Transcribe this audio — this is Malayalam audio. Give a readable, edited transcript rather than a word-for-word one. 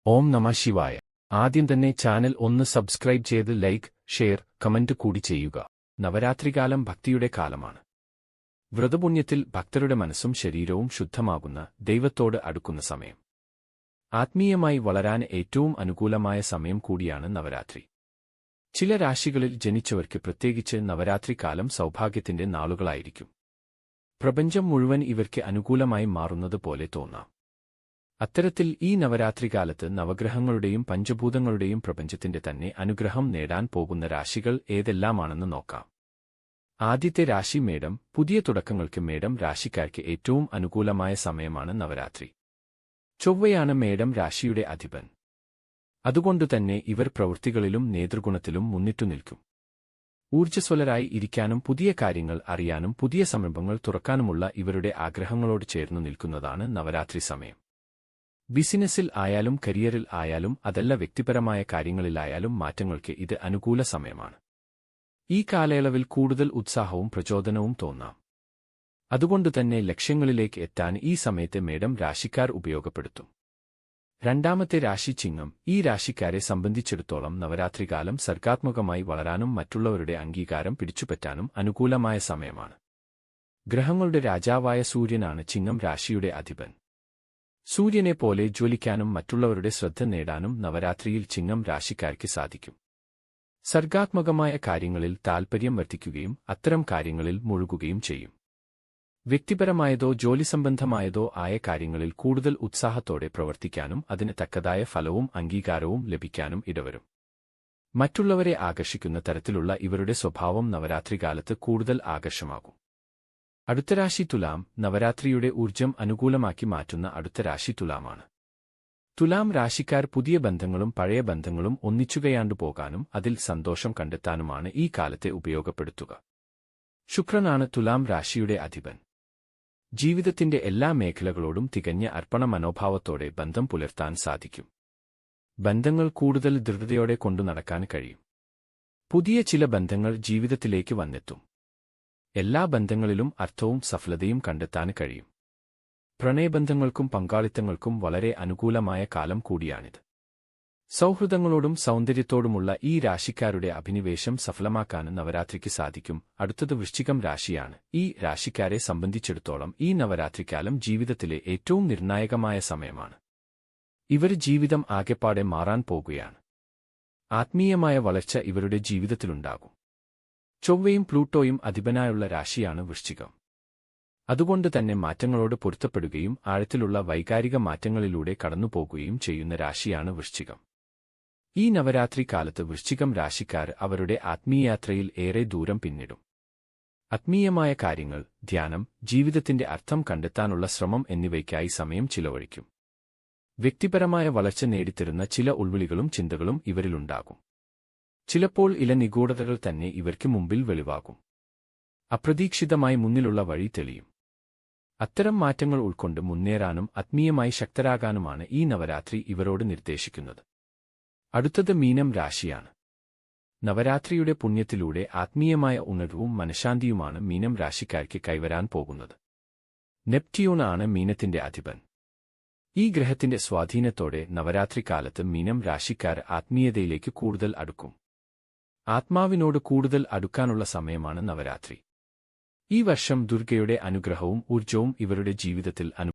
ഓം നമഃ ശിവായ. ആദ്യം തന്നെ ചാനൽ ഒന്ന് സബ്സ്ക്രൈബ് ചെയ്ത് ലൈക്ക്, ഷെയർ, കമന്റ് കൂടി ചെയ്യുക. നവരാത്രികാലം ഭക്തിയുടെ കാലമാണ്. വ്രതപുണ്യത്തിൽ ഭക്തരുടെ മനസ്സും ശരീരവും ശുദ്ധമാകുന്ന, ദൈവത്തോട് അടുക്കുന്ന സമയം. ആത്മീയമായി വളരാൻ ഏറ്റവും അനുകൂലമായ സമയം കൂടിയാണ് നവരാത്രി. ചില രാശികളിൽ ജനിച്ചവർക്ക് പ്രത്യേകിച്ച് നവരാത്രി കാലം സൗഭാഗ്യത്തിന്റെ നാളുകളായിരിക്കും. പ്രപഞ്ചം മുഴുവൻ ഇവർക്ക് അനുകൂലമായി മാറുന്നത് പോലെ തോന്നാം. അത്തരത്തിൽ ഈ നവരാത്രികാലത്ത് നവഗ്രഹങ്ങളുടെയും പഞ്ചഭൂതങ്ങളുടെയും പ്രപഞ്ചത്തിന്റെ തന്നെ അനുഗ്രഹം നേടാൻ പോകുന്ന രാശികൾ ഏതെല്ലാമാണെന്ന് നോക്കാം. ആദ്യത്തെ രാശി മേടം. പുതിയ തുടക്കങ്ങൾക്ക് മേടം രാശിക്കാർക്ക് ഏറ്റവും അനുകൂലമായ സമയമാണ് നവരാത്രി. ചൊവ്വയാണ് മേടം രാശിയുടെ അധിപൻ. അതുകൊണ്ടുതന്നെ ഇവർ പ്രവൃത്തികളിലും നേതൃഗുണത്തിലും മുന്നിട്ടുനിൽക്കും. ഊർജ്ജസ്വലരായി ഇരിക്കാനും പുതിയ കാര്യങ്ങൾ അറിയാനും പുതിയ സംരംഭങ്ങൾ തുറക്കാനുമുള്ള ഇവരുടെ ആഗ്രഹങ്ങളോട് ചേർന്നു നിൽക്കുന്നതാണ് നവരാത്രി സമയം. ബിസിനസ്സിൽ ആയാലും കരിയറിൽ ആയാലും അതല്ല വ്യക്തിപരമായ കാര്യങ്ങളിലായാലും മാറ്റങ്ങൾക്ക് ഇത് അനുകൂല സമയമാണ്. ഈ കാലയളവിൽ കൂടുതൽ ഉത്സാഹവും പ്രചോദനവും തോന്നാം. അതുകൊണ്ടുതന്നെ ലക്ഷ്യങ്ങളിലേക്ക് എത്താൻ ഈ സമയത്തെ മേടം രാശിക്കാർ ഉപയോഗപ്പെടുത്തും. രണ്ടാമത്തെ രാശി ചിങ്ങം. ഈ രാശിക്കാരെ സംബന്ധിച്ചിടത്തോളം നവരാത്രികാലം സർഗാത്മകമായി വളരാനും മറ്റുള്ളവരുടെ അംഗീകാരം പിടിച്ചുപറ്റാനും അനുകൂലമായ സമയമാണ്. ഗ്രഹങ്ങളുടെ രാജാവായ സൂര്യനാണ് ചിങ്ങം രാശിയുടെ അധിപൻ. സൂര്യനെ പോലെ ജ്വലിക്കാനും മറ്റുള്ളവരുടെ ശ്രദ്ധ നേടാനും നവരാത്രിയിൽ ചിങ്ങം രാശിക്കാർക്ക് സാധിക്കും. സർഗാത്മകമായ കാര്യങ്ങളിൽ താൽപര്യം വർദ്ധിക്കുകയും അത്തരം കാര്യങ്ങളിൽ മുഴുകുകയും ചെയ്യും. വ്യക്തിപരമായതോ ജോലിസംബന്ധമായതോ ആയ കാര്യങ്ങളിൽ കൂടുതൽ ഉത്സാഹത്തോടെ പ്രവർത്തിക്കാനും അതിന് തക്കതായ ഫലവും അംഗീകാരവും ലഭിക്കാനും ഇടവരും. മറ്റുള്ളവരെ ആകർഷിക്കുന്ന തരത്തിലുള്ള ഇവരുടെ സ്വഭാവം നവരാത്രികാലത്ത് കൂടുതൽ ആകർഷമാകും. അടുത്ത രാശി തുലാം. നവരാത്രിയുടെ ഊർജ്ജം അനുകൂലമാക്കി മാറ്റുന്ന അടുത്ത രാശി തുലാമാണ്. തുലാം രാശിക്കാർ പുതിയ ബന്ധങ്ങളും പഴയ ബന്ധങ്ങളും ഒന്നിച്ചുകയാണ്ടു പോകാനും അതിൽ സന്തോഷം കണ്ടെത്താനുമാണ് ഈ കാലത്തെ ഉപയോഗപ്പെടുത്തുക. ശുക്രനാണ് തുലാം രാശിയുടെ അധിപൻ. ജീവിതത്തിന്റെ എല്ലാ മേഖലകളോടും തികഞ്ഞ അർപ്പണ മനോഭാവത്തോടെ ബന്ധം പുലർത്താൻ സാധിക്കും. ബന്ധങ്ങൾ കൂടുതൽ ദൃഢതയോടെ കൊണ്ടു നടക്കാൻ കഴിയും. പുതിയ ചില ബന്ധങ്ങൾ ജീവിതത്തിലേക്ക് വന്നെത്തും. എല്ലാ ബന്ധങ്ങളിലും അർത്ഥവും സഫലതയും കണ്ടെത്താൻ കഴിയും. പ്രണയബന്ധങ്ങൾക്കും പങ്കാളിത്തങ്ങൾക്കും വളരെ അനുകൂലമായ കാലം കൂടിയാണിത്. സൗഹൃദങ്ങളോടും സൗന്ദര്യത്തോടുമുള്ള ഈ രാശിക്കാരുടെ അഭിനിവേശം സഫലമാക്കാൻ നവരാത്രിക്ക് സാധിക്കും. അടുത്തത് വൃശ്ചികം രാശിയാണ്. ഈ രാശിക്കാരെ സംബന്ധിച്ചിടത്തോളം ഈ നവരാത്രിക്കാലം ജീവിതത്തിലെ ഏറ്റവും നിർണായകമായ സമയമാണ്. ഇവർ ജീവിതം ആകെപ്പാടെ മാറാൻ പോകുകയാണ്. ആത്മീയമായ വളർച്ച ഇവരുടെ ജീവിതത്തിലുണ്ടാകും. ചൊവ്വയും പ്ലൂട്ടോയും അധിപനായുള്ള രാശിയാണ് വൃശ്ചികം. അതുകൊണ്ട് തന്നെ മാറ്റങ്ങളോട് പൊരുത്തപ്പെടുകയും ആഴത്തിലുള്ള വൈകാരിക മാറ്റങ്ങളിലൂടെ കടന്നുപോകുകയും ചെയ്യുന്ന രാശിയാണ് വൃശ്ചികം. ഈ നവരാത്രി കാലത്ത് വൃശ്ചികം രാശിക്കാർ അവരുടെ ആത്മീയയാത്രയിൽ ഏറെ ദൂരം പിന്നിടും. ആത്മീയമായ കാര്യങ്ങൾ, ധ്യാനം, ജീവിതത്തിന്റെ അർത്ഥം കണ്ടെത്താനുള്ള ശ്രമം എന്നിവയ്ക്കായി സമയം ചിലവഴിക്കും. വ്യക്തിപരമായ വളർച്ച നേടിത്തരുന്ന ചില ഉൾവിളികളും ചിന്തകളും ഇവരിലുണ്ടാകും. ചിലപ്പോൾ ഇല നിഗൂഢതകൾ തന്നെ ഇവർക്ക് മുമ്പിൽ വെളിവാകും. അപ്രതീക്ഷിതമായി മുന്നിലുള്ള വഴി തെളിയും. അത്തരം മാറ്റങ്ങൾ ഉൾക്കൊണ്ട് മുന്നേറാനും ആത്മീയമായി ശക്തരാകാനുമാണ് ഈ നവരാത്രി ഇവരോട് നിർദ്ദേശിക്കുന്നത്. അടുത്തത് മീനം രാശിയാണ്. നവരാത്രിയുടെ പുണ്യത്തിലൂടെ ആത്മീയമായ ഉണർവും മനഃശാന്തിയുമാണ് മീനം രാശിക്കാർക്ക് കൈവരാൻ പോകുന്നത്. നെപ്റ്റ്യൂൺ ആണ് മീനത്തിന്റെ അധിപൻ. ഈ ഗ്രഹത്തിന്റെ സ്വാധീനത്തോടെ നവരാത്രി കാലത്ത് മീനം രാശിക്കാർ ആത്മീയതയിലേക്ക് കൂടുതൽ അടുക്കും. ആത്മാവിനോട് കൂടുതൽ അടുക്കാനുള്ള സമയമാണ് നവരാത്രി. ഈ വർഷം ദുർഗയുടെ അനുഗ്രഹവും ഊർജ്ജവും ഇവരുടെ ജീവിതത്തിൽ